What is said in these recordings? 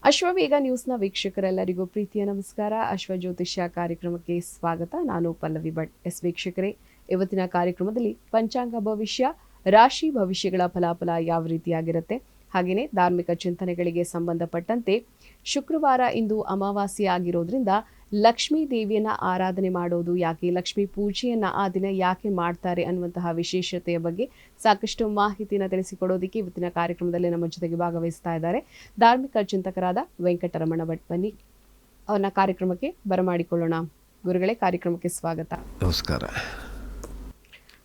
ಅಶ್ವವೇಗ ನ್ಯೂಸ್ನ ವೀಕ್ಷಕರೆಲ್ಲರಿಗೂ ಪ್ರೀತಿಯ ನಮಸ್ಕಾರ. ಅಶ್ವ ಜ್ಯೋತಿಷ್ಯ ಕಾರ್ಯಕ್ರಮಕ್ಕೆ ಸ್ವಾಗತ. ನಾನು ಪಲ್ಲವಿ ಭಟ್. ವೀಕ್ಷಕರೇ, ಇವತ್ತಿನ ಕಾರ್ಯಕ್ರಮದಲ್ಲಿ ಪಂಚಾಂಗ ಭವಿಷ್ಯ, ರಾಶಿ ಭವಿಷ್ಯಗಳ ಫಲಾಫಲ ಯಾವ ರೀತಿಯಾಗಿರುತ್ತೆ, ಹಾಗೆಯೇ ಧಾರ್ಮಿಕ ಚಿಂತನೆಗಳಿಗೆ ಸಂಬಂಧಪಟ್ಟಂತೆ ಶುಕ್ರವಾರ ಇಂದು ಅಮಾವಾಸ್ಯೆ ಆಗಿರೋದ್ರಿಂದ ಲಕ್ಷ್ಮೀ ದೇವಿಯನ್ನ ಆರಾಧನೆ ಮಾಡೋದು ಯಾಕೆ, ಲಕ್ಷ್ಮೀ ಪೂಜೆಯನ್ನ ಆ ದಿನ ಯಾಕೆ ಮಾಡ್ತಾರೆ ಅನ್ನುವಂತಹ ವಿಶೇಷತೆಯ ಬಗ್ಗೆ ಸಾಕಷ್ಟು ಮಾಹಿತಿಯನ್ನು ತಿಳಿಸಿಕೊಡೋದಕ್ಕೆ ಇವತ್ತಿನ ಕಾರ್ಯಕ್ರಮದಲ್ಲಿ ನಮ್ಮ ಜೊತೆಗೆ ಭಾಗವಹಿಸ್ತಾ ಇದ್ದಾರೆ ಧಾರ್ಮಿಕ ಚಿಂತಕರಾದ ವೆಂಕಟರಮಣ ಭಟ್. ಬನ್ನಿ ಅವನ ಕಾರ್ಯಕ್ರಮಕ್ಕೆ ಬರಮಾಡಿಕೊಳ್ಳೋಣ. ಗುರುಗಳೇ, ಕಾರ್ಯಕ್ರಮಕ್ಕೆ ಸ್ವಾಗತ. ನಮಸ್ಕಾರ.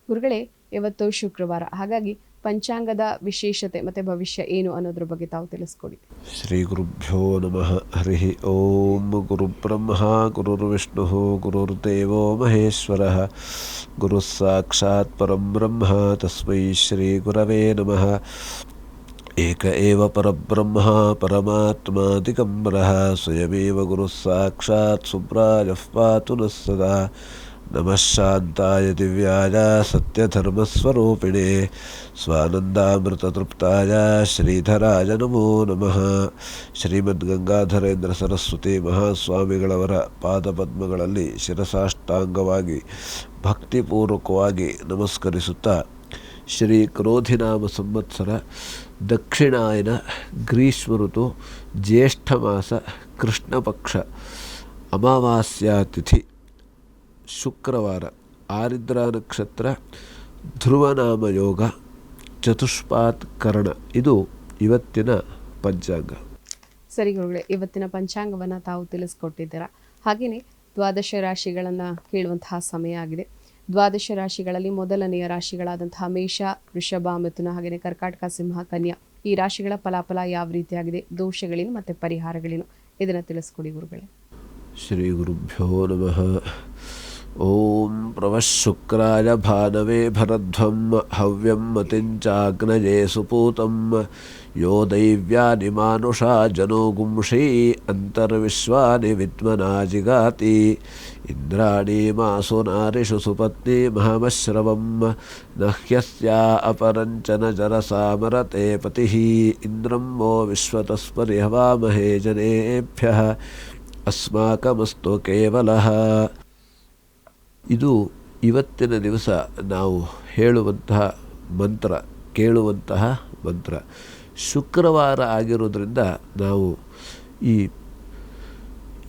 ಗುರುಗಳೇ, ಇವತ್ತು ಶುಕ್ರವಾರ, ಹಾಗಾಗಿ ಪಂಚಾಂಗದ ವಿಶೇಷತೆ ಮತ್ತು ಭವಿಷ್ಯ ಏನು ಅನ್ನೋದ್ರ ಬಗ್ಗೆ ತಾವು ತಿಳಿಸ್ಕೊಡಿ. ಶ್ರೀ ಗುರುಭ್ಯೋ ನಮಃ. ಹರಿ ಓಂ. ಗುರು ಬ್ರಹ್ಮ ಗುರುರ್ವಿಷ್ಣು ಗುರುರ್ದೇವೋ ಮಹೇಶ್ವರ, ಗುರು ಸಾಕ್ಷಾತ್ ಪರಂ ಬ್ರಹ್ಮ ತಸ್ಮೈ ಶ್ರೀ ಗುರವೇ ನಮಃ. ಏಕ ಏವ ಪರಬ್ರಹ್ಮ ಪರಮಾತ್ಮ ದಿಗಂಬರಃ, ಸ್ವಯಮೇವ ಗುರು ಸಾಕ್ಷಾತ್ ಸುಬ್ರಾಯಃ ಪಾತು ನಃ ಸದಾ. ನಮಃ ಶಾಂತಾಯ ದಿವ್ಯಾಯ ಸತ್ಯಧರ್ಮಸ್ವರೂಪಿಣೆ ಸ್ವಾನಂದಾಮೃತತೃಪ್ತಾಯ ಶ್ರೀಧರಾಯ ನಮೋ ನಮಃ. ಶ್ರೀಮದ್ ಗಂಗಾಧರೇಂದ್ರ ಸರಸ್ವತಿ ಮಹಾಸ್ವಾಮಿಗಳವರ ಪಾದಪದ್ಮಗಳಲ್ಲಿ ಶಿರಸಾಷ್ಟಾಂಗವಾಗಿ ಭಕ್ತಿಪೂರ್ವಕವಾಗಿ ನಮಸ್ಕರಿಸುತ್ತಾ, ಶ್ರೀ ಕ್ರೋಧಿನಾಮ ಸಂವತ್ಸರ ದಕ್ಷಿಣಾಯನ ಗ್ರೀಷ್ಮ ಋತು ಜ್ಯೇಷ್ಠ ಮಾಸ ಕೃಷ್ಣ ಪಕ್ಷ ಅಮಾವಾಸ್ಯಾ ತಿಥಿ ಶುಕ್ರವಾರ, ಆರಿದ್ರಾ ನಕ್ಷತ್ರ, ಧ್ರುವನಾಮ ಯೋಗ, ಚತುಷ್ಪಾತ್ ಕರ್ಣ. ಇದು ಇವತ್ತಿನ ಪಂಚಾಂಗ. ಸರಿ ಗುರುಗಳೇ, ಇವತ್ತಿನ ಪಂಚಾಂಗವನ್ನು ತಾವು ತಿಳಿಸ್ಕೊಟ್ಟಿದ್ದೀರಾ. ಹಾಗೆಯೇ ದ್ವಾದಶ ರಾಶಿಗಳನ್ನು ಕೇಳುವಂತಹ ಸಮಯ ಆಗಿದೆ. ದ್ವಾದಶ ರಾಶಿಗಳಲ್ಲಿ ಮೊದಲನೆಯ ರಾಶಿಗಳಾದಂತಹ ಮೇಷ, ವೃಷಭ, ಮಿಥುನ, ಹಾಗೆಯೇ ಕರ್ಕಾಟಕ, ಸಿಂಹ, ಕನ್ಯಾ, ಈ ರಾಶಿಗಳ ಫಲಾಫಲ ಯಾವ ರೀತಿಯಾಗಿದೆ, ದೋಷಗಳೇನು ಮತ್ತು ಪರಿಹಾರಗಳೇನು, ಇದನ್ನು ತಿಳಿಸ್ಕೊಡಿ ಗುರುಗಳೇ. ಶ್ರೀ ಗುರುಭ್ಯೋ ನಮಃ. ಓಂ ಪ್ರವಃ ಶುಕ್ರಾಯ ಭಾನವೇ ಭರಧ್ವಂ ಹವ್ಯಂ ಮತಿಂಚಾಗ್ನಯೇ ಸುಪೂತಂ ಯೋ ದೈವ್ಯಾನಿ ಮಾನುಷಾ ಜನೋ ಗುಂಷೀ ಅಂತರ್ವಿಶ್ವಾನಿ ವಿದ್ಮನಾ ಜಿಗಾತಿ ಇಂದ್ರಾಣಿ ಮಾಸು ನಾರಿಷು ಸುಪತ್ನಿ ಮಹಮಶ್ರವಂ ನಹ್ಯಸ್ಯಾ ಅಪರಂಚನ ಜರಸಾಮರತೆ ಪತಿಃ ಇಂದ್ರಂ ವೋ ವಿಶ್ವತಸ್ಪರಿ ಹವಾಮಹೇ ಜನೇಭ್ಯಃ ಅಸ್ಮಾಕಮಸ್ತು ಕೇವಲಃ. ಇದು ಇವತ್ತಿನ ದಿವಸ ನಾವು ಹೇಳುವಂತಹ ಮಂತ್ರ, ಕೇಳುವಂತಹ ಮಂತ್ರ. ಶುಕ್ರವಾರ ಆಗಿರೋದ್ರಿಂದ ನಾವು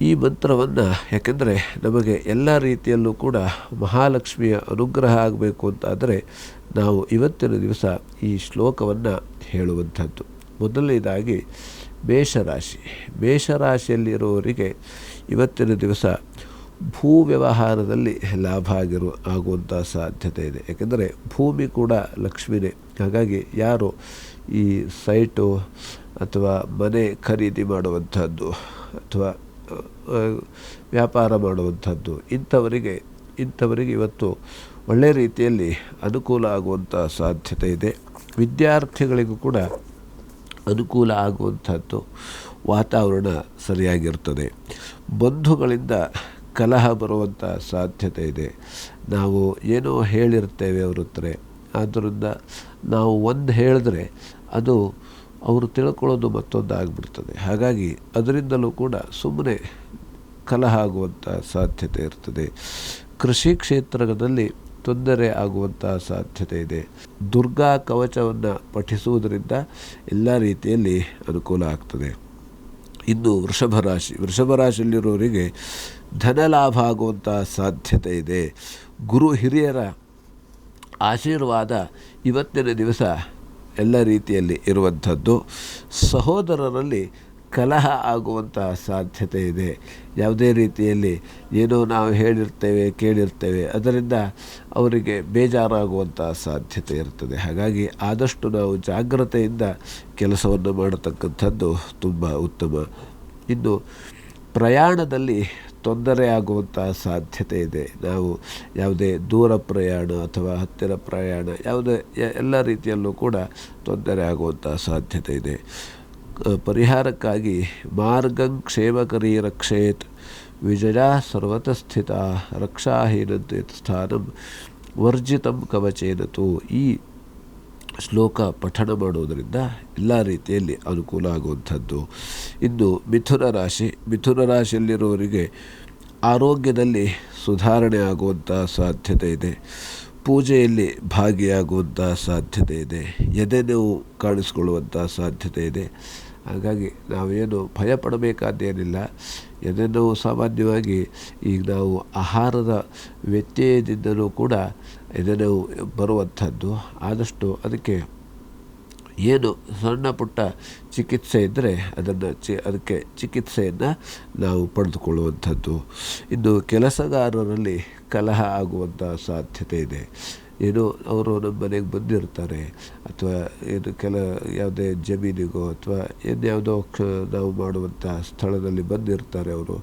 ಈ ಮಂತ್ರವನ್ನು, ಯಾಕೆಂದರೆ ನಮಗೆ ಎಲ್ಲ ರೀತಿಯಲ್ಲೂ ಕೂಡ ಮಹಾಲಕ್ಷ್ಮಿಯ ಅನುಗ್ರಹ ಆಗಬೇಕು ಅಂತಾದರೆ ನಾವು ಇವತ್ತಿನ ದಿವಸ ಈ ಶ್ಲೋಕವನ್ನು ಹೇಳುವಂಥದ್ದು. ಮೊದಲನೇದಾಗಿ ಮೇಷರಾಶಿಯಲ್ಲಿರುವವರಿಗೆ ಇವತ್ತಿನ ದಿವಸ ಭೂ ವ್ಯವಹಾರದಲ್ಲಿ ಲಾಭ ಆಗುವಂಥ ಸಾಧ್ಯತೆ ಇದೆ. ಯಾಕೆಂದರೆ ಭೂಮಿ ಕೂಡ ಲಕ್ಷ್ಮಿನೇ. ಹಾಗಾಗಿ ಯಾರು ಈ ಸೈಟು ಅಥವಾ ಮನೆ ಖರೀದಿ ಮಾಡುವಂಥದ್ದು ಅಥವಾ ವ್ಯಾಪಾರ ಮಾಡುವಂಥದ್ದು, ಇಂಥವರಿಗೆ ಇವತ್ತು ಒಳ್ಳೆಯ ರೀತಿಯಲ್ಲಿ ಅನುಕೂಲ ಆಗುವಂಥ ಸಾಧ್ಯತೆ ಇದೆ. ವಿದ್ಯಾರ್ಥಿಗಳಿಗೂ ಕೂಡ ಅನುಕೂಲ ಆಗುವಂಥದ್ದು ವಾತಾವರಣ ಸರಿಯಾಗಿರ್ತದೆ. ಬಂಧುಗಳಿಂದ ಕಲಹ ಬರುವಂಥ ಸಾಧ್ಯತೆ ಇದೆ. ನಾವು ಏನೋ ಹೇಳಿರ್ತೇವೆ ಅವ್ರ ಹತ್ರ, ಆದ್ದರಿಂದ ನಾವು ಒಂದು ಹೇಳಿದ್ರೆ ಅದು ಅವರು ತಿಳ್ಕೊಳ್ಳೋದು ಮತ್ತೊಂದು ಆಗಿಬಿಡ್ತದೆ. ಹಾಗಾಗಿ ಅದರಿಂದಲೂ ಕೂಡ ಸುಮ್ಮನೆ ಕಲಹ ಆಗುವಂಥ ಸಾಧ್ಯತೆ ಇರ್ತದೆ. ಕೃಷಿ ಕ್ಷೇತ್ರದಲ್ಲಿ ತೊಂದರೆ ಆಗುವಂಥ ಸಾಧ್ಯತೆ ಇದೆ. ದುರ್ಗಾ ಕವಚವನ್ನು ಪಠಿಸುವುದರಿಂದ ಎಲ್ಲ ರೀತಿಯಲ್ಲಿ ಅನುಕೂಲ ಆಗ್ತದೆ. ಇನ್ನು ವೃಷಭ ರಾಶಿಯಲ್ಲಿರೋರಿಗೆ ಧನಲಾಭ ಆಗುವಂಥ ಸಾಧ್ಯತೆ ಇದೆ. ಗುರು ಹಿರಿಯರ ಆಶೀರ್ವಾದ ಇವತ್ತಿನ ದಿವಸ ಎಲ್ಲ ರೀತಿಯಲ್ಲಿ ಇರುವಂಥದ್ದು. ಸಹೋದರರಲ್ಲಿ ಕಲಹ ಆಗುವಂಥ ಸಾಧ್ಯತೆ ಇದೆ. ಯಾವುದೇ ರೀತಿಯಲ್ಲಿ ಏನೋ ನಾವು ಹೇಳಿರ್ತೇವೆ, ಕೇಳಿರ್ತೇವೆ, ಅದರಿಂದ ಅವರಿಗೆ ಬೇಜಾರಾಗುವಂಥ ಸಾಧ್ಯತೆ ಇರ್ತದೆ. ಹಾಗಾಗಿ ಆದಷ್ಟು ನಾವು ಜಾಗ್ರತೆಯಿಂದ ಕೆಲಸವನ್ನು ಮಾಡತಕ್ಕಂಥದ್ದು ತುಂಬ ಉತ್ತಮ. ಇನ್ನು ಪ್ರಯಾಣದಲ್ಲಿ ತೊಂದರೆ ಆಗುವಂಥ ಸಾಧ್ಯತೆ ಇದೆ. ನಾವು ಯಾವುದೇ ದೂರ ಪ್ರಯಾಣ ಅಥವಾ ಹತ್ತಿರ ಪ್ರಯಾಣ ಎಲ್ಲ ರೀತಿಯಲ್ಲೂ ಕೂಡ ತೊಂದರೆ ಆಗುವಂಥ ಸಾಧ್ಯತೆ ಇದೆ. ಪರಿಹಾರಕ್ಕಾಗಿ ಮಾರ್ಗಂ ಕ್ಷೇಮಕರೀ ರಕ್ಷೇತ್ ವಿಜಯ ಸರ್ವತಸ್ಥಿತ ರಕ್ಷಾಹೀನಂತೆ ಸ್ಥಾನಂ ವರ್ಜಿತಂ ಕವಚೇನತು. ಈ ಶ್ಲೋಕ ಪಠಣ ಮಾಡುವುದರಿಂದ ಎಲ್ಲ ರೀತಿಯಲ್ಲಿ ಅನುಕೂಲ ಆಗುವಂಥದ್ದು. ಇನ್ನು ಮಿಥುನ ರಾಶಿಯಲ್ಲಿರುವವರಿಗೆ ಆರೋಗ್ಯದಲ್ಲಿ ಸುಧಾರಣೆ ಆಗುವಂಥ ಸಾಧ್ಯತೆ ಇದೆ. ಪೂಜೆಯಲ್ಲಿ ಭಾಗಿಯಾಗುವಂಥ ಸಾಧ್ಯತೆ ಇದೆ. ಎದೆ ನೋವು ಕಾಣಿಸ್ಕೊಳ್ಳುವಂಥ ಸಾಧ್ಯತೆ ಇದೆ. ಹಾಗಾಗಿ ನಾವೇನು ಭಯಪಡಬೇಕಾದ್ದೇನಿಲ್ಲ. ಎದೆ ನೋವು ಸಾಮಾನ್ಯವಾಗಿ ಈಗ ನಾವು ಆಹಾರದ ವ್ಯತ್ಯಯದಿಂದಲೂ ಕೂಡ ಎದೆ ನೋವು ಬರುವಂಥದ್ದು. ಆದಷ್ಟು ಅದಕ್ಕೆ ಏನು ಸಣ್ಣ ಪುಟ್ಟ ಚಿಕಿತ್ಸೆ ಇದ್ದರೆ ಅದಕ್ಕೆ ಚಿಕಿತ್ಸೆಯನ್ನು ನಾವು ಪಡೆದುಕೊಳ್ಳುವಂಥದ್ದು. ಇನ್ನು ಕೆಲಸಗಾರರಲ್ಲಿ ಕಲಹ ಆಗುವಂಥ ಸಾಧ್ಯತೆ ಇದೆ. ಏನೋ ಅವರು ನಮ್ಮ ಮನೆಗೆ ಬಂದಿರ್ತಾರೆ, ಅಥವಾ ಯಾವುದೇ ಜಮೀನಿಗೋ ಅಥವಾ ಇನ್ಯಾವುದೋ ನಾವು ಮಾಡುವಂಥ ಸ್ಥಳದಲ್ಲಿ ಬಂದಿರ್ತಾರೆ ಅವರು.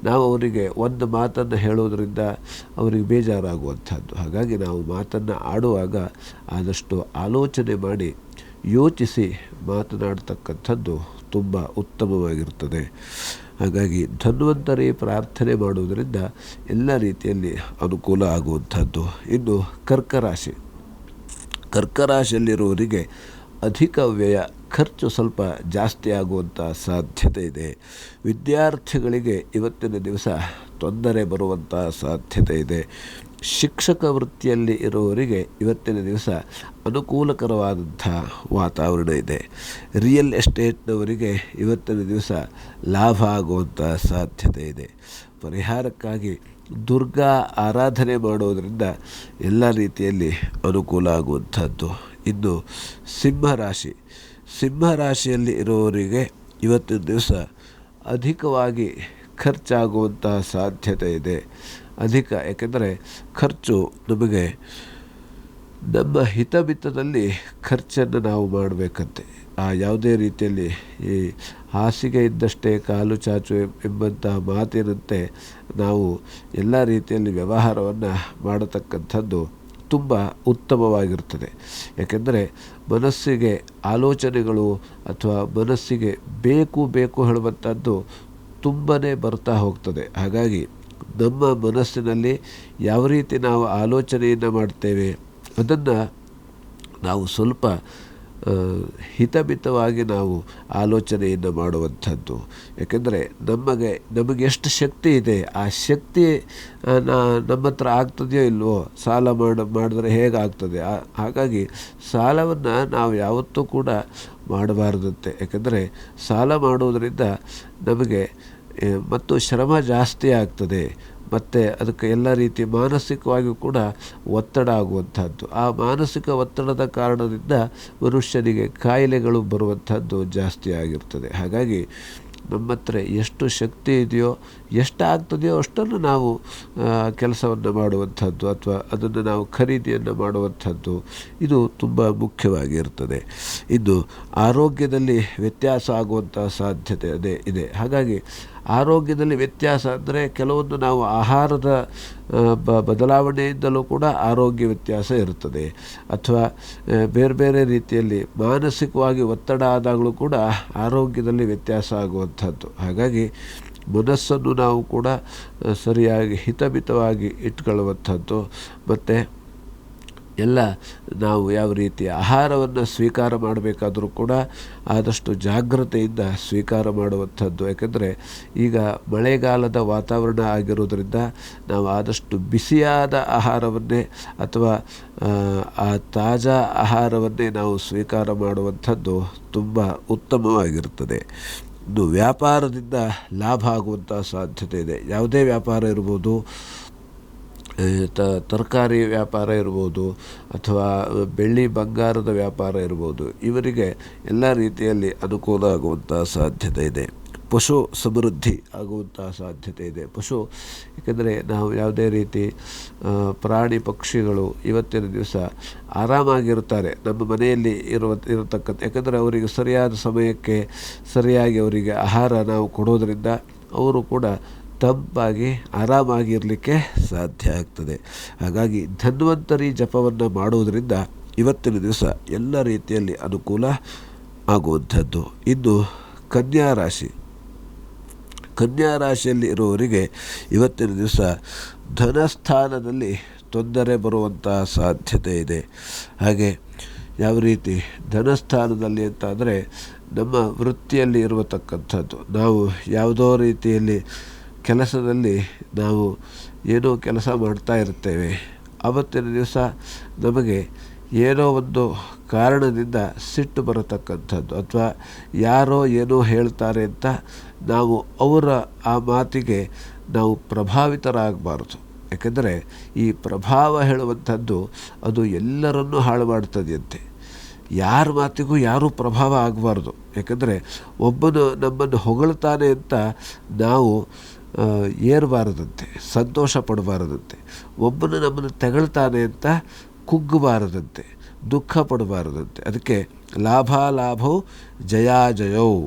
ನಾವು ಅವರಿಗೆ ಒಂದು ಮಾತನ್ನು ಹೇಳೋದ್ರಿಂದ ಅವರಿಗೆ ಬೇಜಾರಾಗುವಂಥದ್ದು. ಹಾಗಾಗಿ ನಾವು ಮಾತನ್ನು ಆಡುವಾಗ ಆದಷ್ಟು ಆಲೋಚನೆ ಮಾಡಿ ಯೋಚಿಸಿ ಮಾತನಾಡ್ತಕ್ಕಂಥದ್ದು ತುಂಬ ಉತ್ತಮವಾಗಿರ್ತದೆ. ಹಾಗಾಗಿ ಧನ್ವಂತರಿ ಪ್ರಾರ್ಥನೆ ಮಾಡುವುದರಿಂದ ಎಲ್ಲ ರೀತಿಯಲ್ಲಿ ಅನುಕೂಲ ಆಗುವಂಥದ್ದು. ಇನ್ನು ಕರ್ಕರಾಶಿಯಲ್ಲಿರುವವರಿಗೆ ಅಧಿಕ ವ್ಯಯ, ಖರ್ಚು ಸ್ವಲ್ಪ ಜಾಸ್ತಿ ಆಗುವಂಥ ಸಾಧ್ಯತೆ ಇದೆ. ವಿದ್ಯಾರ್ಥಿಗಳಿಗೆ ಇವತ್ತಿನ ದಿವಸ ತೊಂದರೆ ಬರುವಂಥ ಸಾಧ್ಯತೆ ಇದೆ. ಶಿಕ್ಷಕ ವೃತ್ತಿಯಲ್ಲಿ ಇರುವವರಿಗೆ ಇವತ್ತಿನ ದಿವಸ ಅನುಕೂಲಕರವಾದಂಥ ವಾತಾವರಣ ಇದೆ. ರಿಯಲ್ ಎಸ್ಟೇಟ್ನವರಿಗೆ ಇವತ್ತಿನ ದಿವಸ ಲಾಭ ಆಗುವಂಥ ಸಾಧ್ಯತೆ ಇದೆ. ಪರಿಹಾರಕ್ಕಾಗಿ ದುರ್ಗಾ ಆರಾಧನೆ ಮಾಡೋದರಿಂದ ಎಲ್ಲ ರೀತಿಯಲ್ಲಿ ಅನುಕೂಲ ಆಗುವಂಥದ್ದು. ಇನ್ನು ಸಿಂಹರಾಶಿಯಲ್ಲಿ ಇರುವವರಿಗೆ ಇವತ್ತಿನ ದಿವಸ ಅಧಿಕವಾಗಿ ಖರ್ಚಾಗುವಂಥ ಸಾಧ್ಯತೆ ಇದೆ. ಯಾಕೆಂದರೆ ಖರ್ಚು ನಮಗೆ ನಮ್ಮ ಹಿತಮಿತದಲ್ಲಿ ಖರ್ಚನ್ನು ನಾವು ಮಾಡಬೇಕಂತೆ. ಯಾವುದೇ ರೀತಿಯಲ್ಲಿ ಈ ಹಾಸಿಗೆ ಇದ್ದಷ್ಟೇ ಕಾಲು ಚಾಚು ಎಂಬಂಥ ಮಾತಿನಂತೆ ನಾವು ಎಲ್ಲ ರೀತಿಯಲ್ಲಿ ವ್ಯವಹಾರವನ್ನು ಮಾಡತಕ್ಕಂಥದ್ದು ತುಂಬ ಉತ್ತಮವಾಗಿರ್ತದೆ. ಯಾಕೆಂದರೆ ಮನಸ್ಸಿಗೆ ಆಲೋಚನೆಗಳು ಅಥವಾ ಮನಸ್ಸಿಗೆ ಬೇಕು ಹೇಳುವಂಥದ್ದು ತುಂಬನೇ ಬರ್ತಾ ಹೋಗ್ತದೆ. ಹಾಗಾಗಿ ನಮ್ಮ ಮನಸ್ಸಿನಲ್ಲಿ ಯಾವ ರೀತಿ ನಾವು ಆಲೋಚನೆಯನ್ನು ಮಾಡ್ತೇವೆ ಅದನ್ನು ನಾವು ಸ್ವಲ್ಪ ಹಿತಮಿತವಾಗಿ ನಾವು ಆಲೋಚನೆಯನ್ನು ಮಾಡುವಂಥದ್ದು. ಯಾಕೆಂದರೆ ನಮಗೆ ಎಷ್ಟು ಶಕ್ತಿ ಇದೆ, ಆ ಶಕ್ತಿ ನಮ್ಮ ಹತ್ರ ಆಗ್ತದೆಯೋ ಇಲ್ವೋ, ಸಾಲ ಮಾಡಿದ್ರೆ ಹೇಗಾಗ್ತದೆ. ಹಾಗಾಗಿ ಸಾಲವನ್ನು ನಾವು ಯಾವತ್ತೂ ಕೂಡ ಮಾಡಬಾರ್ದಂತೆ. ಯಾಕೆಂದರೆ ಸಾಲ ಮಾಡುವುದರಿಂದ ನಮಗೆ ಮತ್ತು ಶ್ರಮ ಜಾಸ್ತಿ ಆಗ್ತದೆ, ಮತ್ತು ಅದಕ್ಕೆ ಎಲ್ಲ ರೀತಿ ಮಾನಸಿಕವಾಗಿಯೂ ಕೂಡ ಒತ್ತಡ ಆಗುವಂಥದ್ದು. ಆ ಮಾನಸಿಕ ಒತ್ತಡದ ಕಾರಣದಿಂದ ಮನುಷ್ಯನಿಗೆ ಕಾಯಿಲೆಗಳು ಬರುವಂಥದ್ದು ಜಾಸ್ತಿ ಆಗಿರ್ತದೆ. ಹಾಗಾಗಿ ನಮ್ಮ ಹತ್ರ ಎಷ್ಟು ಶಕ್ತಿ ಇದೆಯೋ, ಎಷ್ಟು ಆಗ್ತದೆಯೋ ಅಷ್ಟನ್ನು ನಾವು ಕೆಲಸವನ್ನು ಮಾಡುವಂಥದ್ದು ಅಥವಾ ಅದನ್ನು ನಾವು ಖರೀದಿಯನ್ನು ಮಾಡುವಂಥದ್ದು ಇದು ತುಂಬ ಮುಖ್ಯವಾಗಿರ್ತದೆ. ಇನ್ನು ಆರೋಗ್ಯದಲ್ಲಿ ವ್ಯತ್ಯಾಸ ಆಗುವಂಥ ಸಾಧ್ಯತೆ ಇದೆ. ಹಾಗಾಗಿ ಆರೋಗ್ಯದಲ್ಲಿ ವ್ಯತ್ಯಾಸ ಅಂದರೆ ಕೆಲವೊಂದು ನಾವು ಆಹಾರದ ಬದಲಾವಣೆಯಿಂದಲೂ ಕೂಡ ಆರೋಗ್ಯ ವ್ಯತ್ಯಾಸ ಇರುತ್ತದೆ, ಅಥವಾ ಬೇರೆ ರೀತಿಯಲ್ಲಿ ಮಾನಸಿಕವಾಗಿ ಒತ್ತಡ ಆದಾಗಲೂ ಕೂಡ ಆರೋಗ್ಯದಲ್ಲಿ ವ್ಯತ್ಯಾಸ ಆಗುವಂಥದ್ದು. ಹಾಗಾಗಿ ಮನಸ್ಸನ್ನು ನಾವು ಕೂಡ ಸರಿಯಾಗಿ ಹಿತಮಿತವಾಗಿ ಇಟ್ಕೊಳ್ಳುವಂಥದ್ದು, ಮತ್ತು ಎಲ್ಲ ನಾವು ಯಾವ ರೀತಿ ಆಹಾರವನ್ನು ಸ್ವೀಕಾರ ಮಾಡಬೇಕಾದರೂ ಕೂಡ ಆದಷ್ಟು ಜಾಗ್ರತೆಯಿಂದ ಸ್ವೀಕಾರ ಮಾಡುವಂಥದ್ದು. ಯಾಕೆಂದರೆ ಈಗ ಮಳೆಗಾಲದ ವಾತಾವರಣ ಆಗಿರೋದ್ರಿಂದ ನಾವು ಆದಷ್ಟು ಬಿಸಿಯಾದ ಆಹಾರವನ್ನೇ ಅಥವಾ ಆ ತಾಜಾ ಆಹಾರವನ್ನೇ ನಾವು ಸ್ವೀಕಾರ ಮಾಡುವಂಥದ್ದು ತುಂಬ ಉತ್ತಮವಾಗಿರುತ್ತದೆ. ಇನ್ನು ವ್ಯಾಪಾರದಿಂದ ಲಾಭ ಆಗುವಂಥ ಸಾಧ್ಯತೆ ಇದೆ. ಯಾವುದೇ ವ್ಯಾಪಾರ ಇರ್ಬೋದು, ತರಕಾರಿ ವ್ಯಾಪಾರ ಇರ್ಬೋದು ಅಥವಾ ಬೆಳ್ಳಿ ಬಂಗಾರದ ವ್ಯಾಪಾರ ಇರ್ಬೋದು, ಇವರಿಗೆ ಎಲ್ಲ ರೀತಿಯಲ್ಲಿ ಅನುಕೂಲ ಆಗುವಂಥ ಸಾಧ್ಯತೆ ಇದೆ. ಪಶು ಸಮೃದ್ಧಿ ಆಗುವಂಥ ಸಾಧ್ಯತೆ ಇದೆ. ಏಕೆಂದರೆ ನಾವು ಯಾವುದೇ ರೀತಿ ಪ್ರಾಣಿ ಪಕ್ಷಿಗಳು ಇವತ್ತಿನ ದಿವಸ ಆರಾಮಾಗಿರ್ತಾರೆ ನಮ್ಮ ಮನೆಯಲ್ಲಿ ಇರತಕ್ಕಂಥ. ಯಾಕೆಂದರೆ ಅವರಿಗೆ ಸರಿಯಾದ ಸಮಯಕ್ಕೆ ಸರಿಯಾಗಿ ಅವರಿಗೆ ಆಹಾರ ನಾವು ಕೊಡೋದರಿಂದ ಅವರು ಕೂಡ ತಂಪಾಗಿ ಆರಾಮಾಗಿರಲಿಕ್ಕೆ ಸಾಧ್ಯ ಆಗ್ತದೆ. ಹಾಗಾಗಿ ಧನ್ವಂತರಿ ಜಪವನ್ನು ಮಾಡುವುದರಿಂದ ಇವತ್ತಿನ ದಿವಸ ಎಲ್ಲ ರೀತಿಯಲ್ಲಿ ಅನುಕೂಲ ಆಗುವಂಥದ್ದು. ಇನ್ನು ಕನ್ಯಾ ರಾಶಿಯಲ್ಲಿ ಇರುವವರಿಗೆ ಇವತ್ತಿನ ದಿವಸ ಧನಸ್ಥಾನದಲ್ಲಿ ತೊಂದರೆ ಬರುವಂಥ ಸಾಧ್ಯತೆ ಇದೆ. ಹಾಗೆ ಯಾವ ರೀತಿ ಧನಸ್ಥಾನದಲ್ಲಿ ಅಂತ ಅಂದರೆ ನಮ್ಮ ವೃತ್ತಿಯಲ್ಲಿ ಇರತಕ್ಕಂಥದ್ದು. ನಾವು ಯಾವುದೋ ರೀತಿಯಲ್ಲಿ ಕೆಲಸದಲ್ಲಿ ನಾವು ಏನೋ ಕೆಲಸ ಮಾಡ್ತಾ ಇರ್ತೇವೆ. ಆವತ್ತಿನ ದಿವಸ ನಮಗೆ ಏನೋ ಒಂದು ಕಾರಣದಿಂದ ಸಿಟ್ಟು ಬರತಕ್ಕಂಥದ್ದು, ಅಥವಾ ಯಾರೋ ಏನೋ ಹೇಳ್ತಾರೆ ಅಂತ ನಾವು ಅವರ ಆ ಮಾತಿಗೆ ನಾವು ಪ್ರಭಾವಿತರಾಗಬಾರ್ದು. ಯಾಕೆಂದರೆ ಈ ಪ್ರಭಾವ ಹೇಳುವಂಥದ್ದು ಅದು ಎಲ್ಲರನ್ನೂ ಹಾಳು ಮಾಡ್ತದೆಯಂತೆ. ಯಾರ ಮಾತಿಗೂ ಯಾರೂ ಪ್ರಭಾವ ಆಗಬಾರ್ದು. ಯಾಕೆಂದರೆ ಒಬ್ಬನು ನಮ್ಮನ್ನು ಹೊಗಳ್ತಾನೆ ಅಂತ ನಾವು ಏರಬಾರದಂತೆ, ಸಂತೋಷ ಪಡಬಾರದಂತೆ. ಒಬ್ಬನು ನಮ್ಮನ್ನು ತೆಗಳ್ತಾನೆ ಅಂತ ಕುಗ್ಗಬಾರದಂತೆ, ದುಃಖ ಪಡಬಾರದಂತೆ. ಅದಕ್ಕೆ ಲಾಭಾಲಾಭವು ಜಯಾಜಯವು,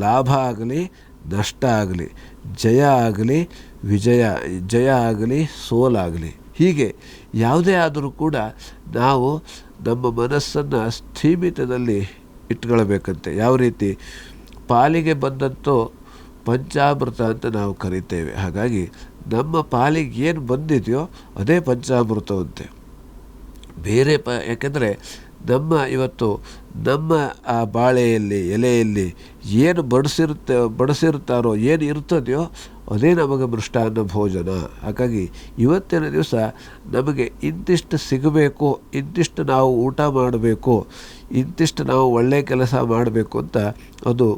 ಲಾಭ ಆಗಲಿ ನಷ್ಟ ಆಗಲಿ, ಜಯ ಆಗಲಿ ಜಯ ಆಗಲಿ ಸೋಲಾಗಲಿ, ಹೀಗೆ ಯಾವುದೇ ಆದರೂ ಕೂಡ ನಾವು ನಮ್ಮ ಮನಸ್ಸನ್ನು ಸ್ಥೀಮಿತದಲ್ಲಿ ಇಟ್ಕೊಳ್ಬೇಕಂತೆ. ಯಾವ ರೀತಿ ಪಾಲಿಗೆ ಬಂದಂತೋ ಪಂಚಾಮೃತ ಅಂತ ನಾವು ಕರಿತೇವೆ. ಹಾಗಾಗಿ ನಮ್ಮ ಪಾಲಿಗೆ ಏನು ಬಂದಿದೆಯೋ ಅದೇ ಪಂಚಾಮೃತವಂತೆ. ಬೇರೆ ಯಾಕೆಂದರೆ ನಮ್ಮ ಇವತ್ತು ನಮ್ಮ ಆ ಬಾಳೆಯಲ್ಲಿ ಎಲೆಯಲ್ಲಿ ಏನು ಬಡಿಸಿರ್ತಾರೋ ಏನು ಇರ್ತದೆಯೋ ಅದೇ ನಮಗೆ ಮೃಷ್ಟಾನ್ನ ಭೋಜನ. ಹಾಗಾಗಿ ಇವತ್ತಿನ ದಿವಸ ನಮಗೆ ಇಂತಿಷ್ಟು ಸಿಗಬೇಕು, ಇಂತಿಷ್ಟು ನಾವು ಊಟ ಮಾಡಬೇಕು, ಇಂತಿಷ್ಟು ನಾವು ಒಳ್ಳೆಯ ಕೆಲಸ ಮಾಡಬೇಕು ಅಂತ ಅದು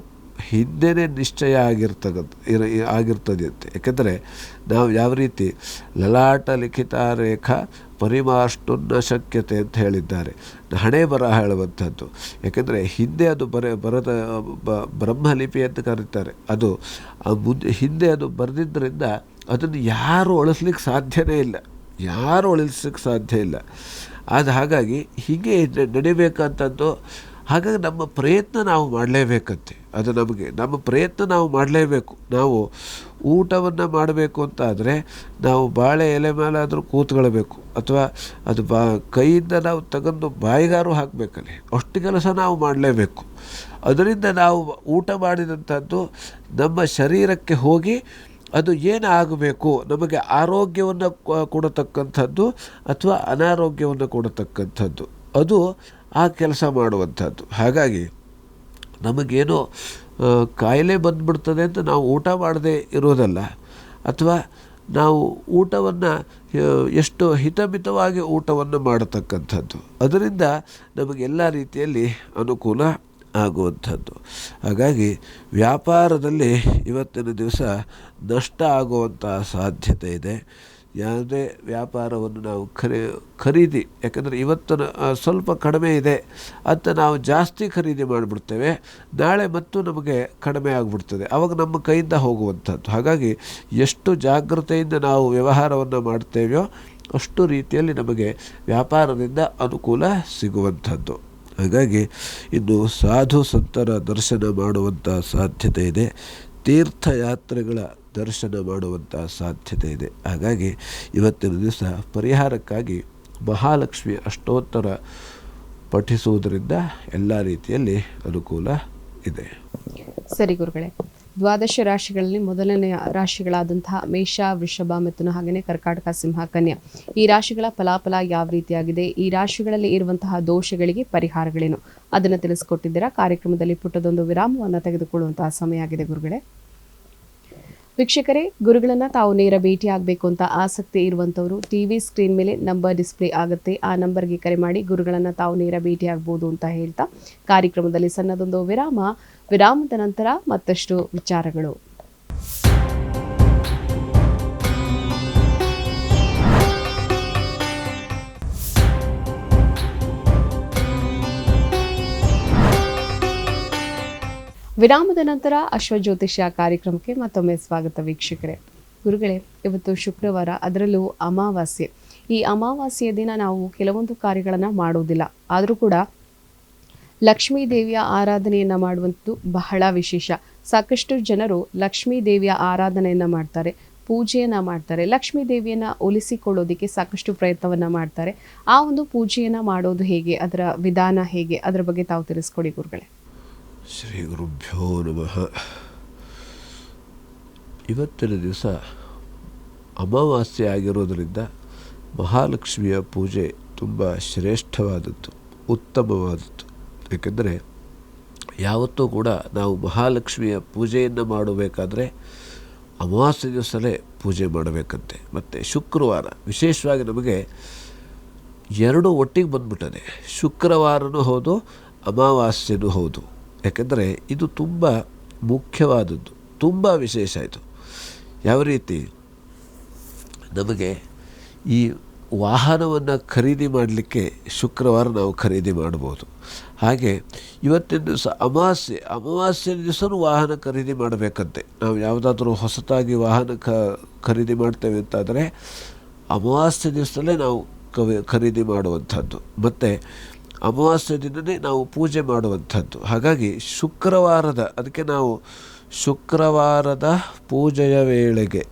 ಹಿಂದೆಯೇ ನಿಶ್ಚಯ ಆಗಿರ್ತದೆಯಂತೆ. ಯಾಕೆಂದರೆ ನಾವು ಯಾವ ರೀತಿ ಲಲಾಟ ಲಿಖಿತ ರೇಖಾ ಪರಿಮಾಷ್ಟುನ್ನ ಶಕ್ಯತೆ ಅಂತ ಹೇಳಿದ್ದಾರೆ, ಹಣೆ ಬರಹ ಹೇಳುವಂಥದ್ದು. ಯಾಕೆಂದರೆ ಹಿಂದೆ ಅದು ಬ್ರಹ್ಮಲಿಪಿ ಅಂತ ಕರೀತಾರೆ. ಅದು ಹಿಂದೆ ಅದು ಬರೆದಿದ್ದರಿಂದ ಅದನ್ನು ಯಾರೂ ಅಳಿಸ್ಲಿಕ್ಕೆ ಸಾಧ್ಯವೇ ಇಲ್ಲ, ಯಾರೂ ಅಳಿಸ್ಲಿಕ್ಕೆ ಸಾಧ್ಯ ಇಲ್ಲ. ಅದು ಹಾಗಾಗಿ ಹೀಗೆ ನಡಿಬೇಕಂತದ್ದು. ಹಾಗಾಗಿ ನಮ್ಮ ಪ್ರಯತ್ನ ನಾವು ಮಾಡಲೇಬೇಕಂತೆ. ಅದು ನಮ್ಮ ಪ್ರಯತ್ನ ನಾವು ಮಾಡಲೇಬೇಕು. ನಾವು ಊಟವನ್ನು ಮಾಡಬೇಕು ಅಂತ ಆದರೆ ನಾವು ಬಾಳೆ ಎಲೆ ಮೇಲೆ ಆದರೂ ಕೂತ್ಕೊಳ್ಬೇಕು, ಅಥವಾ ಅದು ಕೈಯಿಂದ ನಾವು ತಗೊಂಡು ಬಾಯಿಗಾರು ಹಾಕಬೇಕಲ್ಲಿ, ಅಷ್ಟು ಕೆಲಸ ನಾವು ಮಾಡಲೇಬೇಕು. ಅದರಿಂದ ನಾವು ಊಟ ಮಾಡಿದಂಥದ್ದು ನಮ್ಮ ಶರೀರಕ್ಕೆ ಹೋಗಿ ಅದು ಏನಾಗಬೇಕು, ನಮಗೆ ಆರೋಗ್ಯವನ್ನು ಕೊಡತಕ್ಕಂಥದ್ದು ಅಥವಾ ಅನಾರೋಗ್ಯವನ್ನು ಕೊಡತಕ್ಕಂಥದ್ದು, ಅದು ಆ ಕೆಲಸ ಮಾಡುವಂಥದ್ದು. ಹಾಗಾಗಿ ನಮಗೇನೋ ಕಾಯಿಲೆ ಬಂದುಬಿಡ್ತದೆ ಅಂತ ನಾವು ಊಟ ಮಾಡದೇ ಇರೋದಲ್ಲ, ಅಥವಾ ನಾವು ಊಟವನ್ನು ಎಷ್ಟು ಹಿತಮಿತವಾಗಿ ಊಟವನ್ನು ಮಾಡತಕ್ಕಂಥದ್ದು. ಅದರಿಂದ ನಮಗೆಲ್ಲ ರೀತಿಯಲ್ಲಿ ಅನುಕೂಲ ಆಗುವಂಥದ್ದು. ಹಾಗಾಗಿ ವ್ಯಾಪಾರದಲ್ಲಿ ಇವತ್ತಿನ ದಿವಸ ನಷ್ಟ ಆಗುವಂಥ ಸಾಧ್ಯತೆ ಇದೆ. ಯಾವುದೇ ವ್ಯಾಪಾರವನ್ನು ನಾವು ಖರೀದಿ, ಯಾಕಂದರೆ ಇವತ್ತು ಸ್ವಲ್ಪ ಕಡಿಮೆ ಇದೆ ಅಂತ ನಾವು ಜಾಸ್ತಿ ಖರೀದಿ ಮಾಡಿಬಿಡ್ತೇವೆ, ನಾಳೆ ಮತ್ತು ನಮಗೆ ಕಡಿಮೆ ಆಗಿಬಿಡ್ತದೆ, ಆವಾಗ ನಮ್ಮ ಕೈಯಿಂದ ಹೋಗುವಂಥದ್ದು. ಹಾಗಾಗಿ ಎಷ್ಟು ಜಾಗೃತೆಯಿಂದ ನಾವು ವ್ಯವಹಾರವನ್ನು ಮಾಡ್ತೇವೆಯೋ ಅಷ್ಟು ರೀತಿಯಲ್ಲಿ ನಮಗೆ ವ್ಯಾಪಾರದಿಂದ ಅನುಕೂಲ ಸಿಗುವಂಥದ್ದು. ಹಾಗಾಗಿ ಇನ್ನು ಸಾಧು ಸಂತರ ದರ್ಶನ ಮಾಡುವಂಥ ಸಾಧ್ಯತೆ ಇದೆ, ತೀರ್ಥಯಾತ್ರೆಗಳ ದರ್ಶನ ಮಾಡುವಂಥ ಸಾಧ್ಯತೆ ಇದೆ. ಹಾಗಾಗಿ ಇವತ್ತಿನ ದಿವಸ ಪರಿಹಾರಕ್ಕಾಗಿ ಮಹಾಲಕ್ಷ್ಮಿ ಅಷ್ಟೋತ್ತರ ಪಠಿಸುವುದರಿಂದ ಎಲ್ಲ ರೀತಿಯಲ್ಲಿ ಅನುಕೂಲ ಇದೆ. ಸರಿ ಗುರುಗಳೇ, ದ್ವಾದಶ ರಾಶಿಗಳಲ್ಲಿ ಮೊದಲನೆಯ ರಾಶಿಗಳಾದಂತಹ ಮೇಷ, ವೃಷಭ, ಮಿಥುನ ಹಾಗೆಯೇ ಕರ್ಕಾಟಕ, ಸಿಂಹ, ಕನ್ಯಾ ಈ ರಾಶಿಗಳ ಫಲಾಫಲ ಯಾವ ರೀತಿಯಾಗಿದೆ, ಈ ರಾಶಿಗಳಲ್ಲಿ ಇರುವಂತಹ ದೋಷಗಳಿಗೆ ಪರಿಹಾರಗಳೇನು ಅದನ್ನು ತಿಳಿಸ್ಕೊಟ್ಟಿದ್ದೀರಾ. ಕಾರ್ಯಕ್ರಮದಲ್ಲಿ ಪುಟ್ಟದೊಂದು ವಿರಾಮವನ್ನು ತೆಗೆದುಕೊಳ್ಳುವಂತಹ ಸಮಯ ಆಗಿದೆ ಗುರುಗಳೇ. ವೀಕ್ಷಕರೇ, ಗುರುಗಳನ್ನ ತಾವು ನೇರ ಭೇಟಿ ಆಗಬೇಕು ಅಂತ ಆಸಕ್ತಿ ಇರುವಂಥವರು ಟಿವಿ ಸ್ಕ್ರೀನ್ ಮೇಲೆ ನಂಬರ್ ಡಿಸ್ಪ್ಲೇ ಆಗುತ್ತೆ, ಆ ನಂಬರ್ಗೆ ಕರೆ ಮಾಡಿ ಗುರುಗಳನ್ನ ತಾವು ನೇರ ಭೇಟಿ ಆಗ್ಬೋದು ಅಂತ ಹೇಳ್ತಾ ಕಾರ್ಯಕ್ರಮದಲ್ಲಿ ಸಣ್ಣದೊಂದು ವಿರಾಮದ ನಂತರ ಮತ್ತಷ್ಟು ವಿಚಾರಗಳು. ವಿರಾಮದ ನಂತರ ಅಶ್ವಜ್ಯೋತಿಷ್ಯ ಕಾರ್ಯಕ್ರಮಕ್ಕೆ ಮತ್ತೊಮ್ಮೆ ಸ್ವಾಗತ ವೀಕ್ಷಕರೇ. ಗುರುಗಳೇ, ಇವತ್ತು ಶುಕ್ರವಾರ, ಅದರಲ್ಲೂ ಅಮಾವಾಸ್ಯೆ. ಈ ಅಮಾವಾಸ್ಯೆಯ ದಿನ ನಾವು ಕೆಲವೊಂದು ಕಾರ್ಯಗಳನ್ನು ಮಾಡೋದಿಲ್ಲ, ಆದರೂ ಕೂಡ ಲಕ್ಷ್ಮೀ ದೇವಿಯ ಆರಾಧನೆಯನ್ನು ಮಾಡುವಂಥದ್ದು ಬಹಳ ವಿಶೇಷ. ಸಾಕಷ್ಟು ಜನರು ಲಕ್ಷ್ಮೀ ದೇವಿಯ ಆರಾಧನೆಯನ್ನು ಮಾಡ್ತಾರೆ, ಪೂಜೆಯನ್ನು ಮಾಡ್ತಾರೆ, ಲಕ್ಷ್ಮೀ ದೇವಿಯನ್ನು ಒಲಿಸಿಕೊಳ್ಳೋದಕ್ಕೆ ಸಾಕಷ್ಟು ಪ್ರಯತ್ನವನ್ನು ಮಾಡ್ತಾರೆ. ಆ ಒಂದು ಪೂಜೆಯನ್ನು ಮಾಡೋದು ಹೇಗೆ, ಅದರ ವಿಧಾನ ಹೇಗೆ, ಅದರ ಬಗ್ಗೆ ತಾವು ತಿಳಿಸ್ಕೊಡಿ ಗುರುಗಳೇ. ಶ್ರೀ ಗುರುಭ್ಯೋ ನಮಃ. ಇವತ್ತಿನ ದಿವಸ ಅಮಾವಾಸ್ಯೆ ಆಗಿರೋದರಿಂದ ಮಹಾಲಕ್ಷ್ಮಿಯ ಪೂಜೆ ತುಂಬ ಶ್ರೇಷ್ಠವಾದದ್ದು. ಉತ್ತಮವಾದದ್ದು. ಏಕೆಂದರೆ ಯಾವತ್ತೂ ಕೂಡ ನಾವು ಮಹಾಲಕ್ಷ್ಮಿಯ ಪೂಜೆಯನ್ನು ಮಾಡಬೇಕಾದ್ರೆ ಅಮಾವಾಸ್ಯೆ ದಿವಸಲೇ ಪೂಜೆ ಮಾಡಬೇಕಂತೆ. ಮತ್ತು ಶುಕ್ರವಾರ ವಿಶೇಷವಾಗಿ ನಮಗೆ ಎರಡೂ ಒಟ್ಟಿಗೆ ಬಂದ್ಬಿಟ್ಟದೆ, ಶುಕ್ರವಾರನೂ ಹೌದು ಅಮಾವಾಸ್ಯೆನೂ ಹೌದು. ಯಾಕೆಂದರೆ ಇದು ತುಂಬ ಮುಖ್ಯವಾದದ್ದು, ತುಂಬ ವಿಶೇಷ ಇದು. ಯಾವ ರೀತಿ ನಮಗೆ ಈ ವಾಹನವನ್ನು ಖರೀದಿ ಮಾಡಲಿಕ್ಕೆ ಶುಕ್ರವಾರ ನಾವು ಖರೀದಿ ಮಾಡ್ಬೋದು. ಹಾಗೆ ಇವತ್ತಿನ ದಿವಸ ಅಮಾವಾಸ್ಯೆ ದಿವಸನೂ ವಾಹನ ಖರೀದಿ ಮಾಡಬೇಕಂತೆ. ನಾವು ಯಾವುದಾದ್ರೂ ಹೊಸತಾಗಿ ವಾಹನ ಖರೀದಿ ಮಾಡ್ತೇವೆ ಅಂತಾದರೆ ಅಮಾವಾಸ್ಯೆ ದಿವಸದಲ್ಲೇ ನಾವು ಖರೀದಿ ಮಾಡುವಂಥದ್ದು, ಮತ್ತು ಅಮಾವಾಸ್ಯೆ ದಿನವೇ ನಾವು ಪೂಜೆ ಮಾಡುವಂಥದ್ದು. ಹಾಗಾಗಿ ಅದಕ್ಕೆ ನಾವು ಶುಕ್ರವಾರದ ಪೂಜೆಯ ವೇಳೆಗೆ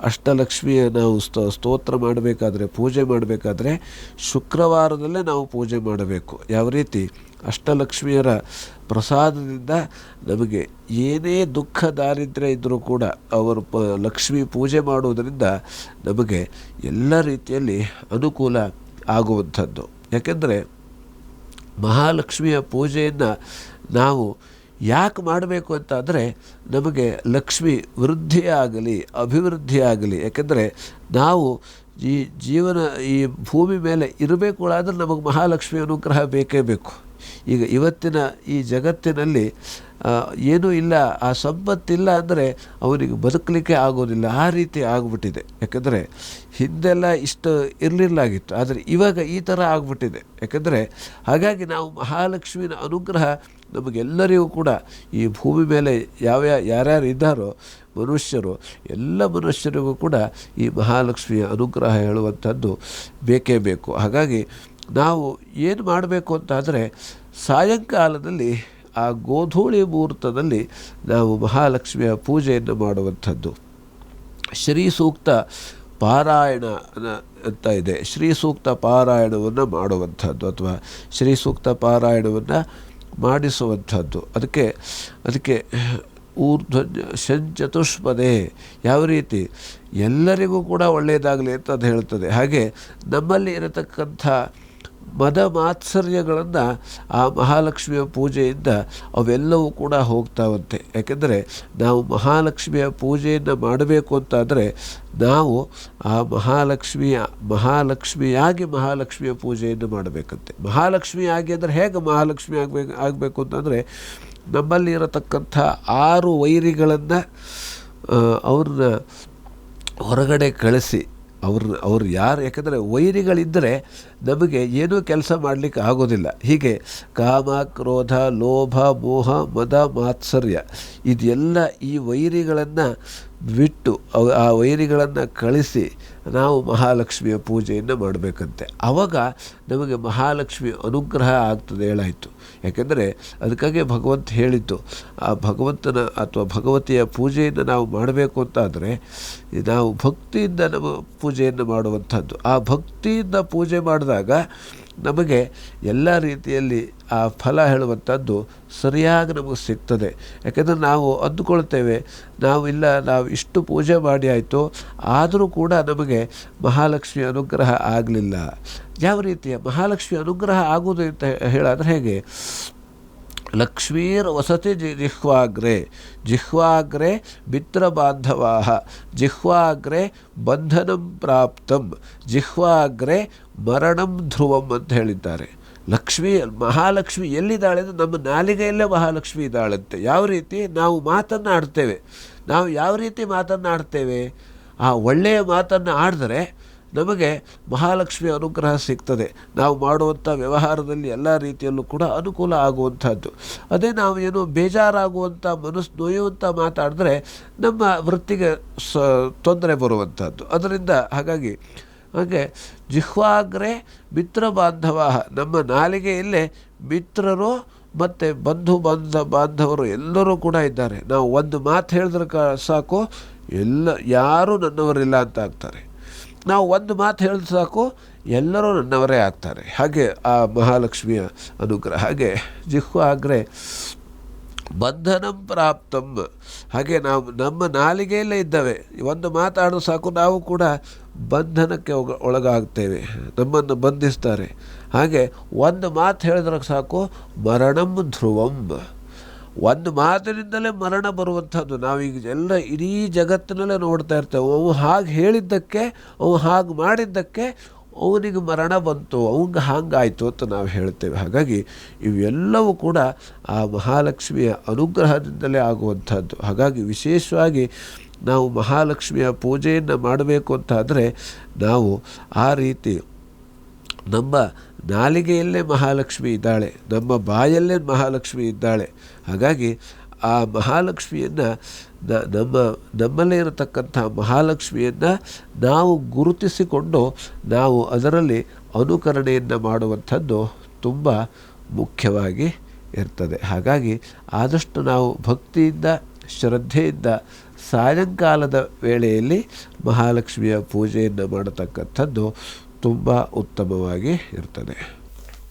ಅಷ್ಟಲಕ್ಷ್ಮಿಯ ನಾವು ಸ್ತೋತ್ರ ಮಾಡಬೇಕಾದ್ರೆ, ಪೂಜೆ ಮಾಡಬೇಕಾದ್ರೆ ಶುಕ್ರವಾರದಲ್ಲೇ ನಾವು ಪೂಜೆ ಮಾಡಬೇಕು. ಯಾವ ರೀತಿ ಅಷ್ಟಲಕ್ಷ್ಮಿಯರ ಪ್ರಸಾದದಿಂದ ನಮಗೆ ಏನೇ ದುಃಖ ದಾರಿದ್ರ್ಯ ಇದ್ದರೂ ಕೂಡ ಅವರು ಲಕ್ಷ್ಮಿ ಪೂಜೆ ಮಾಡುವುದರಿಂದ ನಮಗೆ ಎಲ್ಲ ರೀತಿಯಲ್ಲಿ ಅನುಕೂಲ ಆಗುವಂಥದ್ದು. ಯಾಕೆಂದರೆ ಮಹಾಲಕ್ಷ್ಮಿಯ ಪೂಜೆಯನ್ನು ನಾವು ಯಾಕೆ ಮಾಡಬೇಕು ಅಂತ ಅಂದರೆ ನಮಗೆ ಲಕ್ಷ್ಮಿ ವೃದ್ಧಿಯಾಗಲಿ ಅಭಿವೃದ್ಧಿಯಾಗಲಿ. ಯಾಕೆಂದರೆ ನಾವು ಈ ಭೂಮಿ ಮೇಲೆ ಇರಬೇಕು ಆದರೆ ನಮಗೆ ಮಹಾಲಕ್ಷ್ಮಿ ಅನುಗ್ರಹ ಬೇಕೇ ಬೇಕು. ಈಗ ಇವತ್ತಿನ ಈ ಜಗತ್ತಿನಲ್ಲಿ ಏನೂ ಇಲ್ಲ, ಆ ಸಂಪತ್ತಿಲ್ಲ ಅಂದರೆ ಅವನಿಗೆ ಬದುಕಲಿಕ್ಕೆ ಆಗೋದಿಲ್ಲ, ಆ ರೀತಿ ಆಗಿಬಿಟ್ಟಿದೆ. ಯಾಕೆಂದರೆ ಹಿಂದೆಲ್ಲ ಇಷ್ಟು ಇರಲಿಲ್ಲಾಗಿತ್ತು, ಆದರೆ ಇವಾಗ ಈ ಥರ ಆಗಿಬಿಟ್ಟಿದೆ. ಯಾಕೆಂದರೆ ಹಾಗಾಗಿ ನಾವು ಮಹಾಲಕ್ಷ್ಮಿಯ ಅನುಗ್ರಹ ನಮಗೆಲ್ಲರಿಗೂ ಕೂಡ ಈ ಭೂಮಿ ಮೇಲೆ ಯಾರ್ಯಾರು ಇದ್ದಾರೋ ಮನುಷ್ಯರು, ಎಲ್ಲ ಮನುಷ್ಯರಿಗೂ ಕೂಡ ಈ ಮಹಾಲಕ್ಷ್ಮಿಯ ಅನುಗ್ರಹ ಹೇಳುವಂಥದ್ದು ಬೇಕೇ ಬೇಕು. ಹಾಗಾಗಿ ನಾವು ಏನು ಮಾಡಬೇಕು ಅಂತಾದರೆ ಸಾಯಂಕಾಲದಲ್ಲಿ ಆ ಗೋಧೂಳಿ ಮುಹೂರ್ತದಲ್ಲಿ ನಾವು ಮಹಾಲಕ್ಷ್ಮಿಯ ಪೂಜೆಯನ್ನು ಮಾಡುವಂಥದ್ದು. ಶ್ರೀ ಸೂಕ್ತ ಪಾರಾಯಣ ಅಂತ ಇದೆ, ಶ್ರೀ ಸೂಕ್ತ ಪಾರಾಯಣವನ್ನು ಮಾಡುವಂಥದ್ದು ಅಥವಾ ಶ್ರೀ ಸೂಕ್ತ ಪಾರಾಯಣವನ್ನು ಮಾಡಿಸುವಂಥದ್ದು. ಅದಕ್ಕೆ ಊರ್ಧ್ವಜ ಷಂಚತುಷ್ಪದೇ, ಯಾವ ರೀತಿ ಎಲ್ಲರಿಗೂ ಕೂಡ ಒಳ್ಳೆಯದಾಗಲಿ ಅಂತ ಅದು ಹೇಳ್ತದೆ. ಹಾಗೆ ನಮ್ಮಲ್ಲಿ ಇರತಕ್ಕಂಥ ಮದ ಮಾತ್ಸರ್ಯಗಳನ್ನು ಆ ಮಹಾಲಕ್ಷ್ಮಿಯ ಪೂಜೆಯಿಂದ ಅವೆಲ್ಲವೂ ಕೂಡ ಹೋಗ್ತಾವಂತೆ. ಯಾಕೆಂದರೆ ನಾವು ಮಹಾಲಕ್ಷ್ಮಿಯ ಪೂಜೆಯನ್ನು ಮಾಡಬೇಕು ಅಂತಾದರೆ ನಾವು ಆ ಮಹಾಲಕ್ಷ್ಮಿಯಾಗಿ ಮಹಾಲಕ್ಷ್ಮಿಯ ಪೂಜೆಯನ್ನು ಮಾಡಬೇಕಂತೆ. ಮಹಾಲಕ್ಷ್ಮಿಯಾಗಿ ಅಂದರೆ ಹೇಗೆ ಮಹಾಲಕ್ಷ್ಮಿ ಆಗಬೇಕು ಅಂತಂದರೆ ನಮ್ಮಲ್ಲಿ ಇರತಕ್ಕಂಥ 6 ವೈರಿಗಳನ್ನು ಅವ್ರನ್ನ ಹೊರಗಡೆ ಕಳಿಸಿ ಅವ್ರು ಯಾರು, ಯಾಕಂದರೆ ವೈರಿಗಳಿದ್ದರೆ ನಮಗೆ ಏನೂ ಕೆಲಸ ಮಾಡಲಿಕ್ಕೆ ಆಗೋದಿಲ್ಲ. ಹೀಗೆ ಕಾಮ, ಕ್ರೋಧ, ಲೋಭ, ಮೋಹ, ಮದ, ಮಾತ್ಸರ್ಯ ಇದೆಲ್ಲ ಈ ವೈರಿಗಳನ್ನು ಬಿಟ್ಟು ಆ ವೈರಿಗಳನ್ನು ಕಳಿಸಿ ನಾವು ಮಹಾಲಕ್ಷ್ಮಿಯ ಪೂಜೆಯನ್ನು ಮಾಡಬೇಕಂತೆ. ಆವಾಗ ನಮಗೆ ಮಹಾಲಕ್ಷ್ಮಿ ಅನುಗ್ರಹ ಆಗ್ತದೆ ಹೇಳಾಯಿತು. ಯಾಕೆಂದರೆ ಅದಕ್ಕಾಗಿ ಭಗವಂತ ಹೇಳಿದ್ದು, ಆ ಭಗವಂತನ ಅಥವಾ ಭಗವತಿಯ ಪೂಜೆಯನ್ನು ನಾವು ಮಾಡಬೇಕು ಅಂತಾದರೆ ನಾವು ಭಕ್ತಿಯಿಂದ ನಮ್ಮ ಪೂಜೆಯನ್ನು ಮಾಡುವಂಥದ್ದು. ಆ ಭಕ್ತಿಯಿಂದ ಪೂಜೆ ಮಾಡಿದಾಗ ನಮಗೆ ಎಲ್ಲ ರೀತಿಯಲ್ಲಿ ಆ ಫಲ ಹೇಳುವಂಥದ್ದು ಸರಿಯಾಗಿ ನಮಗೆ ಸಿಗ್ತದೆ. ಯಾಕೆಂದರೆ ನಾವು ಅಂದುಕೊಳ್ತೇವೆ ನಾವು ಇಷ್ಟು ಪೂಜೆ ಮಾಡಿ ಆಯಿತು, ಆದರೂ ಕೂಡ ನಮಗೆ ಮಹಾಲಕ್ಷ್ಮಿ ಅನುಗ್ರಹ ಆಗಲಿಲ್ಲ. ಯಾವ ರೀತಿಯ ಮಹಾಲಕ್ಷ್ಮಿ ಅನುಗ್ರಹ ಆಗುವುದು ಅಂತ ಹೇಳಾದರೆ ಹೇಗೆ? ಲಕ್ಷ್ಮೀರ್ ವಸತಿ ಜಿಹ್ವಾಗ್ರೆ ಮಿತ್ರ ಬಾಂಧವಾ, ಜಿಹ್ವಾಗ್ರೆ ಬಂಧನಂ ಪ್ರಾಪ್ತಂ, ಜಿಹ್ವಾಗ್ರೆ ಮರಣಂ ಧ್ರುವಂ ಅಂತ ಹೇಳಿದ್ದಾರೆ. ಮಹಾಲಕ್ಷ್ಮಿ ಎಲ್ಲಿದ್ದಾಳೆ ಅಂದರೆ ನಮ್ಮ ನಾಲಿಗೆಯಲ್ಲೇ ಮಹಾಲಕ್ಷ್ಮಿ ಇದ್ದಾಳಂತೆ. ಯಾವ ರೀತಿ ನಾವು ಮಾತನ್ನು ಆಡ್ತೇವೆ, ನಾವು ಯಾವ ರೀತಿ ಮಾತನ್ನು ಆಡ್ತೇವೆ, ಆ ಒಳ್ಳೆಯ ಮಾತನ್ನು ಆಡಿದ್ರೆ ನಮಗೆ ಮಹಾಲಕ್ಷ್ಮಿ ಅನುಗ್ರಹ ಸಿಗ್ತದೆ. ನಾವು ಮಾಡುವಂಥ ವ್ಯವಹಾರದಲ್ಲಿ ಎಲ್ಲ ರೀತಿಯಲ್ಲೂ ಕೂಡ ಅನುಕೂಲ ಆಗುವಂಥದ್ದು. ಅದೇ ನಾವು ಏನೋ ಬೇಜಾರಾಗುವಂಥ ಮನಸ್ಸು ನೋಯುವಂಥ ಮಾತಾಡಿದ್ರೆ ನಮ್ಮ ವೃತ್ತಿಗೆ ತೊಂದರೆ ಬರುವಂಥದ್ದು. ಅದರಿಂದ ಹಾಗೆ ಜಿಹ್ವಾಗ್ರೆ ಮಿತ್ರ ಬಾಂಧವ, ನಮ್ಮ ನಾಲಿಗೆಯಲ್ಲೇ ಮಿತ್ರರು ಮತ್ತು ಬಾಂಧವರು ಎಲ್ಲರೂ ಕೂಡ ಇದ್ದಾರೆ. ನಾವು ಒಂದು ಮಾತು ಹೇಳಿದ್ರೆ ಸಾಕು, ಯಾರೂ ನನ್ನವರಿಲ್ಲ ಅಂತ ಆಗ್ತಾರೆ. ನಾವು ಒಂದು ಮಾತು ಹೇಳಿದ್ರೆ ಸಾಕು, ಎಲ್ಲರೂ ನನ್ನವರೇ ಆಗ್ತಾರೆ. ಹಾಗೆ ಆ ಮಹಾಲಕ್ಷ್ಮಿಯ ಅನುಗ್ರಹ. ಹಾಗೆ ಜಿಹ್ವಾಗ್ರೆ ಬಂಧನಂ ಪ್ರಾಪ್ತಂ, ಹಾಗೆ ನಾವು ನಮ್ಮ ನಾಲಿಗೆಯಲ್ಲೇ ಇದ್ದಾವೆ. ಒಂದು ಮಾತಾಡೋ ಸಾಕು ನಾವು ಕೂಡ ಬಂಧನಕ್ಕೆ ಒಳಗಾಗ್ತೇವೆ, ನಮ್ಮನ್ನು ಬಂಧಿಸ್ತಾರೆ. ಹಾಗೆ ಒಂದು ಮಾತು ಹೇಳಿದ್ರೆ ಸಾಕು, ಮರಣಂ ಧ್ರುವಂ. ಒಂದು ಮಾತಿನಿಂದಲೇ ಮರಣ ಬರುವಂಥದ್ದು ನಾವೀಗ ಎಲ್ಲ ಇಡೀ ಜಗತ್ತಿನಲ್ಲೇ ನೋಡ್ತಾ ಇರ್ತೇವೆ. ಅವು ಹಾಗೆ ಹೇಳಿದ್ದಕ್ಕೆ, ಅವು ಹಾಗೆ ಮಾಡಿದ್ದಕ್ಕೆ ಅವನಿಗೆ ಮರಣ ಬಂತು, ಅವಂಗೆ ಹಾಗಾಯಿತು ಅಂತ ನಾವು ಹೇಳ್ತೇವೆ. ಹಾಗಾಗಿ ಇವೆಲ್ಲವೂ ಕೂಡ ಆ ಮಹಾಲಕ್ಷ್ಮಿಯ ಅನುಗ್ರಹದಿಂದಲೇ ಆಗುವಂಥದ್ದು. ಹಾಗಾಗಿ ವಿಶೇಷವಾಗಿ ನಾವು ಮಹಾಲಕ್ಷ್ಮಿಯ ಪೂಜೆಯನ್ನು ಮಾಡಬೇಕು ಅಂತಾದರೆ ನಾವು ಆ ರೀತಿ ನಮ್ಮ ನಾಲಿಗೆಯಲ್ಲೇ ಮಹಾಲಕ್ಷ್ಮಿ ಇದ್ದಾಳೆ, ನಮ್ಮ ಬಾಯಲ್ಲೇ ಮಹಾಲಕ್ಷ್ಮಿ ಇದ್ದಾಳೆ. ಹಾಗಾಗಿ ಆ ಮಹಾಲಕ್ಷ್ಮಿಯನ್ನು ನಮ್ಮಲ್ಲೇ ಇರತಕ್ಕಂಥ ಮಹಾಲಕ್ಷ್ಮಿಯನ್ನು ನಾವು ಗುರುತಿಸಿಕೊಂಡು ನಾವು ಅದರಲ್ಲಿ ಅನುಕರಣೆಯನ್ನು ಮಾಡುವಂಥದ್ದು ತುಂಬ ಮುಖ್ಯವಾಗಿ ಇರ್ತದೆ. ಹಾಗಾಗಿ ಆದಷ್ಟು ನಾವು ಭಕ್ತಿಯಿಂದ ಶ್ರದ್ಧೆಯಿಂದ ಸಾಯಂಕಾಲದ ವೇಳೆಯಲ್ಲಿ ಮಹಾಲಕ್ಷ್ಮಿಯ ಪೂಜೆಯನ್ನು ಮಾಡತಕ್ಕಂಥದ್ದು ತುಂಬ ಉತ್ತಮವಾಗಿ ಇರ್ತದೆ.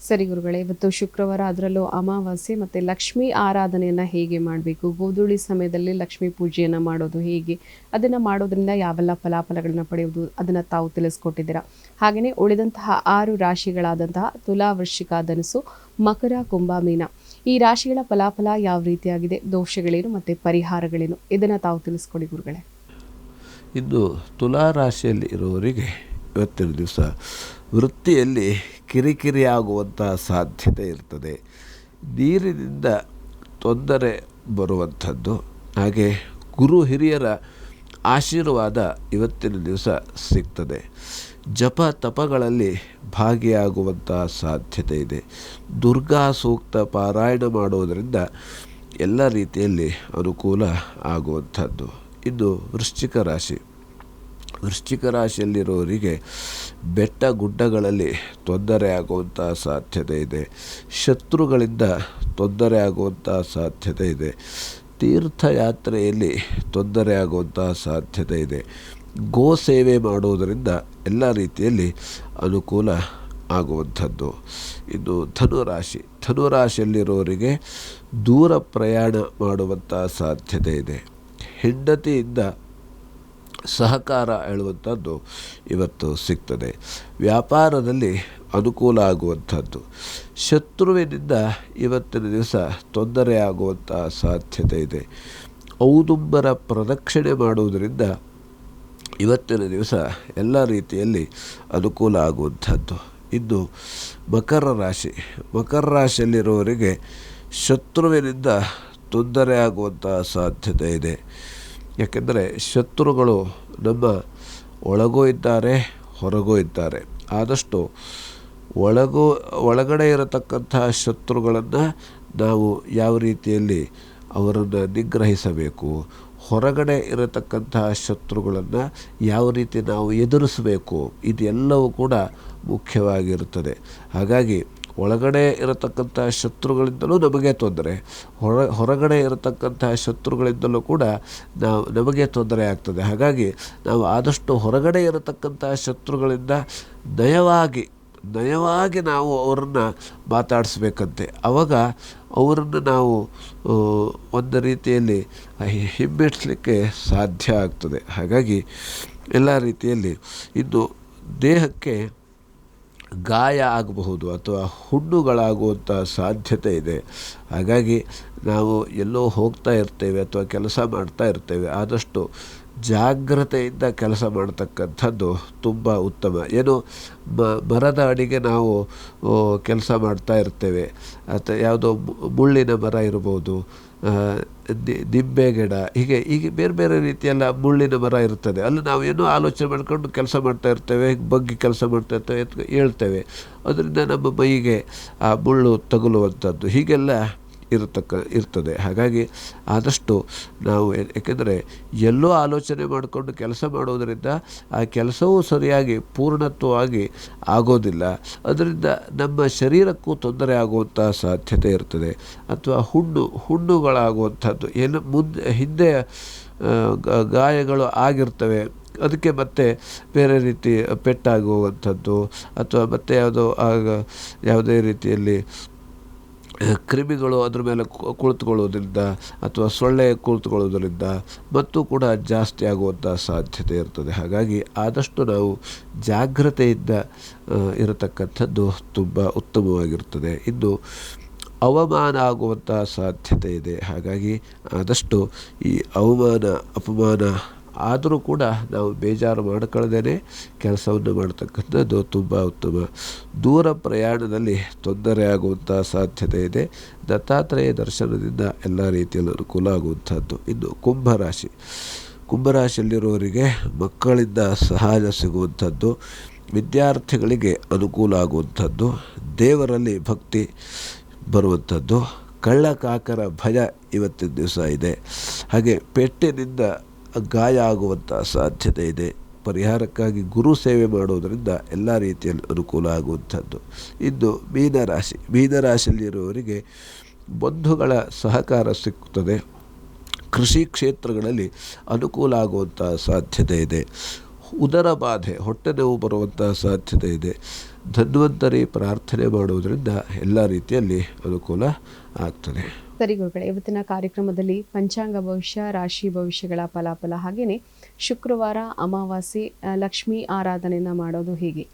ಸರಿ ಗುರುಗಳೇ, ಇವತ್ತು ಶುಕ್ರವಾರ, ಅದರಲ್ಲೂ ಅಮಾವಾಸ್ಯೆ ಮತ್ತು ಲಕ್ಷ್ಮೀ ಆರಾಧನೆಯನ್ನು ಹೇಗೆ ಮಾಡಬೇಕು, ಗೋಧೂಳಿ ಸಮಯದಲ್ಲಿ ಲಕ್ಷ್ಮೀ ಪೂಜೆಯನ್ನು ಮಾಡೋದು ಹೇಗೆ, ಅದನ್ನು ಮಾಡೋದ್ರಿಂದ ಯಾವೆಲ್ಲ ಫಲಾಫಲಗಳನ್ನ ಪಡೆಯುವುದು, ಅದನ್ನು ತಾವು ತಿಳಿಸ್ಕೊಟ್ಟಿದ್ದೀರಾ. ಹಾಗೆಯೇ ಉಳಿದಂತಹ 6 ರಾಶಿಗಳಾದಂತಹ ತುಲಾ, ವೃಶ್ಚಿಕ, ಧನುಸು, ಮಕರ, ಕುಂಭ, ಮೀನ, ಈ ರಾಶಿಗಳ ಫಲಾಫಲ ಯಾವ ರೀತಿಯಾಗಿದೆ, ದೋಷಗಳೇನು ಮತ್ತು ಪರಿಹಾರಗಳೇನು, ಇದನ್ನು ತಾವು ತಿಳಿಸ್ಕೊಡಿ ಗುರುಗಳೇ. ಇನ್ನು ತುಲಾ ರಾಶಿಯಲ್ಲಿ ಇರುವವರಿಗೆ ಇವತ್ತಿನ ದಿವಸ ವೃತ್ತಿಯಲ್ಲಿ ಕಿರಿಕಿರಿ ಆಗುವಂಥ ಸಾಧ್ಯತೆ ಇರ್ತದೆ. ನೀರಿನಿಂದ ತೊಂದರೆ ಬರುವಂಥದ್ದು, ಹಾಗೆ ಗುರು ಹಿರಿಯರ ಆಶೀರ್ವಾದ ಇವತ್ತಿನ ದಿವಸ ಸಿಗ್ತದೆ. ಜಪ ತಪಗಳಲ್ಲಿ ಭಾಗಿಯಾಗುವಂಥ ಸಾಧ್ಯತೆ ಇದೆ. ದುರ್ಗಾ ಸೂಕ್ತ ಪಾರಾಯಣ ಮಾಡೋದರಿಂದ ಎಲ್ಲ ರೀತಿಯಲ್ಲಿ ಅನುಕೂಲ ಆಗುವಂಥದ್ದು. ಇನ್ನು ವೃಶ್ಚಿಕ ರಾಶಿಯಲ್ಲಿರೋರಿಗೆ ಬೆಟ್ಟ ಗುಡ್ಡಗಳಲ್ಲಿ ತೊಂದರೆ ಆಗುವಂಥ ಸಾಧ್ಯತೆ ಇದೆ. ಶತ್ರುಗಳಿಂದ ತೊಂದರೆ ಆಗುವಂಥ ಸಾಧ್ಯತೆ ಇದೆ. ತೀರ್ಥಯಾತ್ರೆಯಲ್ಲಿ ತೊಂದರೆ ಆಗುವಂಥ ಸಾಧ್ಯತೆ ಇದೆ. ಗೋ ಸೇವೆ ಮಾಡುವುದರಿಂದ ಎಲ್ಲ ರೀತಿಯಲ್ಲಿ ಅನುಕೂಲ ಆಗುವಂಥದ್ದು. ಇನ್ನು ಧನುರಾಶಿಯಲ್ಲಿರೋರಿಗೆ ದೂರ ಪ್ರಯಾಣ ಮಾಡುವಂಥ ಸಾಧ್ಯತೆ ಇದೆ. ಹೆಂಡತಿಯಿಂದ ಸಹಕಾರ ಹೇಳುವಂಥದ್ದು ಇವತ್ತು ಸಿಗ್ತದೆ. ವ್ಯಾಪಾರದಲ್ಲಿ ಅನುಕೂಲ ಆಗುವಂಥದ್ದು. ಶತ್ರುವಿನಿಂದ ಇವತ್ತಿನ ದಿವಸ ತೊಂದರೆ ಆಗುವಂಥ ಸಾಧ್ಯತೆ ಇದೆ. ಔದುಂಬರ ಪ್ರದಕ್ಷಿಣೆ ಮಾಡುವುದರಿಂದ ಇವತ್ತಿನ ದಿವಸ ಎಲ್ಲ ರೀತಿಯಲ್ಲಿ ಅನುಕೂಲ ಆಗುವಂಥದ್ದು. ಇನ್ನು ಮಕರ ರಾಶಿಯಲ್ಲಿರುವವರಿಗೆ ಶತ್ರುವಿನಿಂದ ತೊಂದರೆ ಆಗುವಂಥ ಸಾಧ್ಯತೆ ಇದೆ. ಯಾಕೆಂದರೆ ಶತ್ರುಗಳು ನಮ್ಮ ಒಳಗೂ ಇದ್ದಾರೆ, ಹೊರಗೂ ಇದ್ದಾರೆ. ಆದಷ್ಟು ಒಳಗಡೆ ಇರತಕ್ಕಂಥ ಶತ್ರುಗಳನ್ನು ನಾವು ಯಾವ ರೀತಿಯಲ್ಲಿ ಅವರನ್ನು ನಿಗ್ರಹಿಸಬೇಕು, ಹೊರಗಡೆ ಇರತಕ್ಕಂತಹ ಶತ್ರುಗಳನ್ನು ಯಾವ ರೀತಿ ನಾವು ಎದುರಿಸಬೇಕು, ಇದೆಲ್ಲವೂ ಕೂಡ ಮುಖ್ಯವಾಗಿರುತ್ತದೆ. ಹಾಗಾಗಿ ಒಳಗಡೆ ಇರತಕ್ಕಂಥ ಶತ್ರುಗಳಿಂದಲೂ ನಮಗೆ ತೊಂದರೆ, ಹೊರಗಡೆ ಇರತಕ್ಕಂಥ ಶತ್ರುಗಳಿಂದಲೂ ಕೂಡ ನಮಗೆ ತೊಂದರೆ ಆಗ್ತದೆ. ಹಾಗಾಗಿ ನಾವು ಆದಷ್ಟು ಹೊರಗಡೆ ಇರತಕ್ಕಂಥ ಶತ್ರುಗಳಿಂದ ನಯವಾಗಿ ನಾವು ಅವರನ್ನು ಮಾತಾಡಿಸ್ಬೇಕಂತೆ. ಆವಾಗ ಅವರನ್ನು ನಾವು ಒಂದು ರೀತಿಯಲ್ಲಿ ಹಿಮ್ಮೆಟ್ಟಿಸಲಿಕ್ಕೆ ಸಾಧ್ಯ ಆಗ್ತದೆ. ಹಾಗಾಗಿ ಎಲ್ಲ ರೀತಿಯಲ್ಲಿ ಇನ್ನು ದೇಹಕ್ಕೆ ಗಾಯ ಆಗಬಹುದು ಅಥವಾ ಹುಣ್ಣುಗಳಾಗುವಂಥ ಸಾಧ್ಯತೆ ಇದೆ. ಹಾಗಾಗಿ ನಾವು ಎಲ್ಲೋ ಹೋಗ್ತಾ ಇರ್ತೇವೆ ಅಥವಾ ಕೆಲಸ ಮಾಡ್ತಾ ಇರ್ತೇವೆ, ಆದಷ್ಟು ಜಾಗ್ರತೆಯಿಂದ ಕೆಲಸ ಮಾಡ್ತಕ್ಕಂಥದ್ದು ತುಂಬ ಉತ್ತಮ. ಏನು ಮರದ ಅಡಿಗೆ ನಾವು ಕೆಲಸ ಮಾಡ್ತಾ ಇರ್ತೇವೆ, ಅಥವಾ ಯಾವುದೋ ಮುಳ್ಳಿನ ಮರ ಇರ್ಬೋದು, ನಿಂಬೆ ಗಿಡ, ಹೀಗೆ ಬೇರೆ ಬೇರೆ ರೀತಿಯೆಲ್ಲ ಮುಳ್ಳಿನ ಮರ ಇರ್ತದೆ. ಅಲ್ಲಿ ನಾವು ಏನೋ ಆಲೋಚನೆ ಮಾಡ್ಕೊಂಡು ಕೆಲಸ ಮಾಡ್ತಾ ಇರ್ತೇವೆ, ಬಗ್ಗಿ ಕೆಲಸ ಮಾಡ್ತಾ ಇರ್ತೇವೆ, ಹೇಳ್ತೇವೆ. ಅದರಿಂದ ನಮ್ಮ ಮೈಗೆ ಆ ಮುಳ್ಳು ತಗುಲುವಂಥದ್ದು ಹೀಗೆಲ್ಲ ಇರ್ತದೆ. ಹಾಗಾಗಿ ಆದಷ್ಟು ನಾವು ಏಕೆಂದರೆ ಎಲ್ಲೋ ಆಲೋಚನೆ ಮಾಡಿಕೊಂಡು ಕೆಲಸ ಮಾಡೋದರಿಂದ ಆ ಕೆಲಸವೂ ಸರಿಯಾಗಿ ಪೂರ್ಣತ್ವವಾಗಿ ಆಗೋದಿಲ್ಲ. ಅದರಿಂದ ನಮ್ಮ ಶರೀರಕ್ಕೂ ತೊಂದರೆ ಆಗುವಂಥ ಸಾಧ್ಯತೆ ಇರ್ತದೆ. ಅಥವಾ ಹುಣ್ಣುಗಳಾಗುವಂಥದ್ದು, ಏನು ಹಿಂದೆ ಗಾಯಗಳು ಆಗಿರ್ತವೆ, ಅದಕ್ಕೆ ಮತ್ತೆ ಬೇರೆ ರೀತಿ ಪೆಟ್ಟಾಗುವಂಥದ್ದು, ಅಥವಾ ಮತ್ತೆ ಯಾವುದೇ ರೀತಿಯಲ್ಲಿ ಕ್ರಿಮಿಗಳು ಅದ್ರ ಮೇಲೆ ಕುಳಿತುಕೊಳ್ಳೋದ್ರಿಂದ ಅಥವಾ ಸೊಳ್ಳೆ ಕುಳಿತುಕೊಳ್ಳೋದ್ರಿಂದ ಮತ್ತು ಕೂಡ ಜಾಸ್ತಿ ಆಗುವಂಥ ಸಾಧ್ಯತೆ ಇರ್ತದೆ. ಹಾಗಾಗಿ ಆದಷ್ಟು ನಾವು ಜಾಗ್ರತೆಯಿಂದ ಇರತಕ್ಕಂಥದ್ದು ತುಂಬ ಉತ್ತಮವಾಗಿರ್ತದೆ. ಇನ್ನು ಅವಮಾನ ಆಗುವಂಥ ಸಾಧ್ಯತೆ ಇದೆ. ಹಾಗಾಗಿ ಆದಷ್ಟು ಈ ಅವಮಾನ ಅಪಮಾನ ಆದರೂ ಕೂಡ ನಾವು ಬೇಜಾರು ಮಾಡಿಕೊಳ್ಳದೇನೆ ಕೆಲಸವನ್ನು ಮಾಡ್ತಕ್ಕಂಥದ್ದು ತುಂಬ ಉತ್ತಮ. ದೂರ ಪ್ರಯಾಣದಲ್ಲಿ ತೊಂದರೆ ಆಗುವಂಥ ಸಾಧ್ಯತೆ ಇದೆ. ದತ್ತಾತ್ರೇಯ ದರ್ಶನದಿಂದ ಎಲ್ಲ ರೀತಿಯಲ್ಲೂ ಅನುಕೂಲ ಆಗುವಂಥದ್ದು. ಇನ್ನು ಕುಂಭರಾಶಿಯಲ್ಲಿರುವವರಿಗೆ ಮಕ್ಕಳಿಂದ ಸಹಾಯ ಸಿಗುವಂಥದ್ದು, ವಿದ್ಯಾರ್ಥಿಗಳಿಗೆ ಅನುಕೂಲ ಆಗುವಂಥದ್ದು, ದೇವರಲ್ಲಿ ಭಕ್ತಿ ಬರುವಂಥದ್ದು, ಕಳ್ಳಕಾಕರ ಭಯ ಇವತ್ತಿನ ದಿವಸ ಇದೆ. ಹಾಗೆ ಪೆಟ್ಟಿನಿಂದ ಗಾಯ ಆಗುವಂಥ ಸಾಧ್ಯತೆ ಇದೆ. ಪರಿಹಾರಕ್ಕಾಗಿ ಗುರು ಸೇವೆ ಮಾಡೋದರಿಂದ ಎಲ್ಲ ರೀತಿಯಲ್ಲಿ ಅನುಕೂಲ ಆಗುವಂಥದ್ದು. ಇನ್ನು ಮೀನರಾಶಿಯಲ್ಲಿರುವವರಿಗೆ ಬಂಧುಗಳ ಸಹಕಾರ ಸಿಕ್ಕುತ್ತದೆ. ಕೃಷಿ ಕ್ಷೇತ್ರಗಳಲ್ಲಿ ಅನುಕೂಲ ಆಗುವಂಥ ಸಾಧ್ಯತೆ ಇದೆ. ಉದರ ಬಾಧೆ, ಹೊಟ್ಟೆ ನೋವು ಬರುವಂಥ ಸಾಧ್ಯತೆ ಇದೆ. ಧನ್ವಂತರಿ ಪ್ರಾರ್ಥನೆ ಮಾಡುವುದರಿಂದ ಎಲ್ಲ ರೀತಿಯಲ್ಲಿ ಅನುಕೂಲ ಆಗ್ತದೆ. ಸರಿ ಗುರುಗಳೇ, ಇವತ್ತಿನ ಕಾರ್ಯಕ್ರಮದಲ್ಲಿ ಪಂಚಾಂಗ ಭವಿಷ್ಯ, ರಾಶಿ ಭವಿಷ್ಯಗಳ ಫಲಾಫಲ, ಹಾಗೆಯೇ ಶುಕ್ರವಾರ ಅಮಾವಾಸ್ಯೆ ಲಕ್ಷ್ಮೀ ಆರಾಧನೆಯನ್ನು ಮಾಡೋದು ಹೇಗೆ,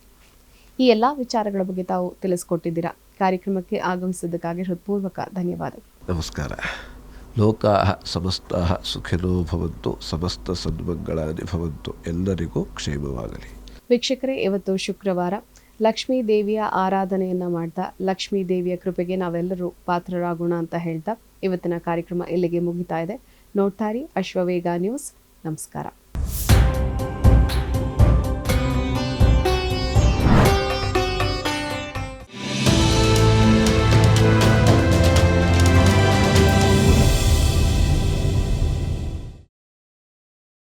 ಈ ಎಲ್ಲ ವಿಚಾರಗಳ ಬಗ್ಗೆ ತಾವು ತಿಳಿಸ್ಕೊಟ್ಟಿದ್ದೀರಾ. ಕಾರ್ಯಕ್ರಮಕ್ಕೆ ಆಗಮಿಸಿದ್ದಕ್ಕಾಗಿ ಹೃತ್ಪೂರ್ವಕ ಧನ್ಯವಾದ. ನಮಸ್ಕಾರ. ಲೋಕಾಃ ಸಮಸ್ತಾಃ ಸುಖಿನೋ ಭವಂತು, ಸಮಸ್ತ ಸನ್ಮಂಗಳಾನಿ ಭವಂತು. ಎಲ್ಲರಿಗೂ ಕ್ಷೇಮವಾಗಲಿ. ವೀಕ್ಷಕರೇ, ಇವತ್ತು ಶುಕ್ರವಾರ ಲಕ್ಷ್ಮೀ ದೇವಿಯ ಆರಾಧನೆಯನ್ನ ಮಾಡ್ತಾ ಲಕ್ಷ್ಮೀ ದೇವಿಯ ಕೃಪೆಗೆ ನಾವೆಲ್ಲರೂ ಪಾತ್ರರಾಗೋಣ ಅಂತ ಹೇಳ್ತಾ ಇವತ್ತಿನ ಕಾರ್ಯಕ್ರಮ ಇಲ್ಲಿಗೆ ಮುಗಿತಾ ಇದೆ. ನೋಡ್ತಾ ಇರಿ ಅಶ್ವವೇಗ ನ್ಯೂಸ್. ನಮಸ್ಕಾರ.